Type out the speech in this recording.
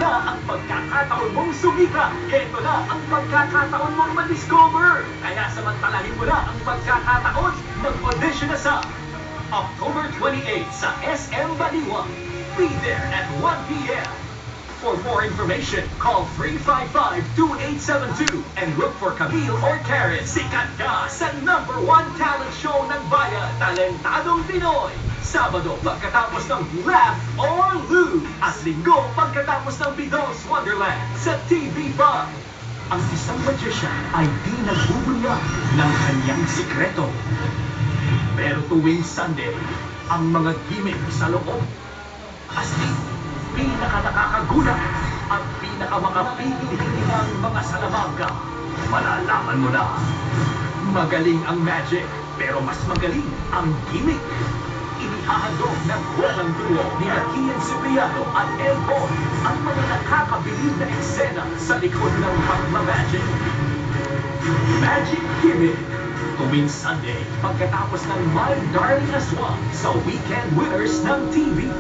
na ang pagkakataon mong sumika. Ito na ang pagkakataon mong ma-discover. Kaya samantalahin mo na ang pagkakataon. Mag-audition na sa October 28 sa SM Baliwag. Be there at 1 p.m. For more information, call 355-2872 and look for Camille or Karen. Sikat ka sa #1 talent show ng bayan, Talentadong Pinoy. Sabado pagkatapos ng Laugh or Lose. At Linggo pagkatapos ng Bidong's Wonderland sa TV5. Ang isang magician ay di nagbubunyag ng kanyang sikreto. Pero tuwing Sunday, ang mga gimmick sa loob, astig, pinaka-nakakagulat at pinaka-makapigil-hindi ng mga salamaga. Malalaman mo na. Magaling ang magic, pero mas magaling ang gimmick. Inihahandog ng walang duo ni Kian Cipriano at El Boy ang mga nakakabilib na eksena sa likod ng pagmamagic. Magic Gimmick. Tuwing Sunday, pagkatapos ng My Darling Aswang sa Weekend Winners ng TV5.